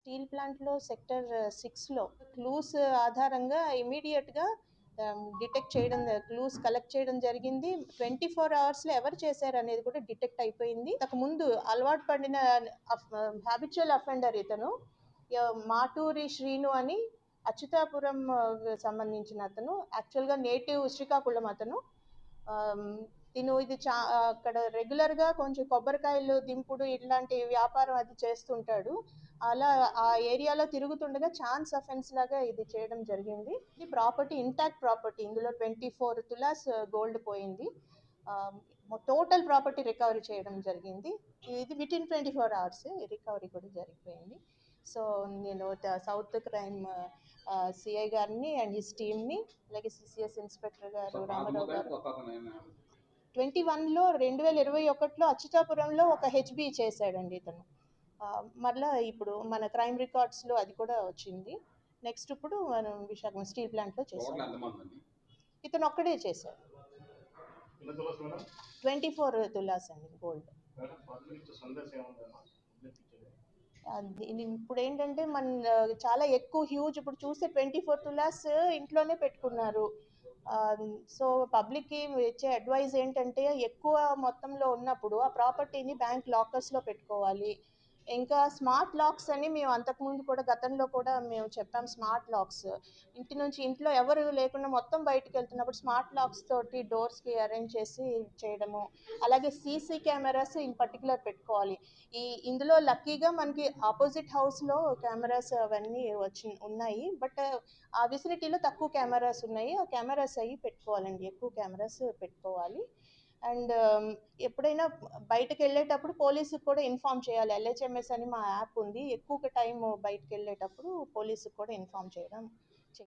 Steel ప్లాంట్‌లో sector 6లో clues ఆధారంగా ఇమ్మీడియేట్‌గా డిటెక్ట్ చేయడం క్లూస్ కలెక్ట్ చేయడం జరిగింది. 24 అవర్స్‌లో ఎవరు చేశారనేది కూడా డిటెక్ట్ అయిపోయింది. ఇంతకుముందు అలవాటు పడిన హ్యాబిచువల్ అఫెండర్ ఇతను. మాటూరి శ్రీను అని అచ్యుతాపురం సంబంధించిన అతను. యాక్చువల్‌గా నేటివ్ శ్రీకాకుళం అతను. ఆమ్, తిను ఇది అక్కడ రెగ్యులర్గా కొంచెం కొబ్బరికాయలు దింపుడు ఇట్లాంటి వ్యాపారం అది చేస్తుంటాడు. అలా ఆ ఏరియాలో తిరుగుతుండగా ఛాన్స్ అఫెన్స్ లాగా ఇది చేయడం జరిగింది. ఇది ప్రాపర్టీ ఇంటాక్ట్ ప్రాపర్టీ, ఇందులో 24 తులాస్ గోల్డ్ పోయింది. టోటల్ ప్రాపర్టీ రికవరీ చేయడం జరిగింది. ఇది వితిన్ 24 అవర్స్ రికవరీ కూడా జరిగిపోయింది. సో నేను సౌత్ క్రైమ్ సిఐ గారిని అండ్ హిస్ టీమ్ని, అలాగే సిసిఎస్ ఇన్స్పెక్టర్ గారు రామారావు గారు 21లో 2021లో అచ్యుతాపురంలో ఒక హెచ్బి చేశాడండి ఇతను. మరలా ఇప్పుడు మన క్రైమ్ రికార్డ్స్లో అది కూడా వచ్చింది. నెక్స్ట్ ఇప్పుడు మనం విశాఖ స్టీల్ ప్లాంట్లో చేశాడు. ఇతను ఒక్కడే చేశాడు. 24 తులాస్ అండి గోల్డ్. ఇప్పుడు ఏంటంటే చాలా ఎక్కువ హ్యూజ్, ఇప్పుడు చూస్తే 24 తులాస్ ఇంట్లోనే పెట్టుకున్నారు. సో పబ్లిక్కి ఇచ్చే అడ్వైజ్ ఏంటంటే ఎక్కువ మొత్తంలో ఉన్నప్పుడు ఆ ప్రాపర్టీని బ్యాంక్ లాకర్స్లో పెట్టుకోవాలి. ఇంకా స్మార్ట్ లాక్స్ అని మేము అంతకుముందు కూడా గతంలో కూడా మేము చెప్పాం. స్మార్ట్ లాక్స్ ఇంట్లో ఎవరు లేకుండా మొత్తం బయటకు వెళ్తున్నప్పుడు స్మార్ట్ లాక్స్ తోటి డోర్స్కి అరేంజ్ చేసి చేయడము. అలాగే సీసీ కెమెరాస్ ఇన్ పర్టికులర్ పెట్టుకోవాలి. ఇందులో లక్కీగా మనకి ఆపోజిట్ హౌస్లో కెమెరాస్ అవన్నీ ఉన్నాయి. బట్ ఆ విసినిటీలో తక్కువ కెమెరాస్ ఉన్నాయి. ఆ కెమెరాస్ అవి పెట్టుకోవాలండి, ఎక్కువ కెమెరాస్ పెట్టుకోవాలి. అండ్ ఎప్పుడైనా బయటకు వెళ్ళేటప్పుడు పోలీసుకు కూడా ఇన్ఫామ్ చేయాలి. ఎల్హెచ్ఎంఎస్ అని మా యాప్ ఉంది. ఎక్కువ టైం బయటకు వెళ్ళేటప్పుడు పోలీసుకు కూడా ఇన్ఫామ్ చేయడం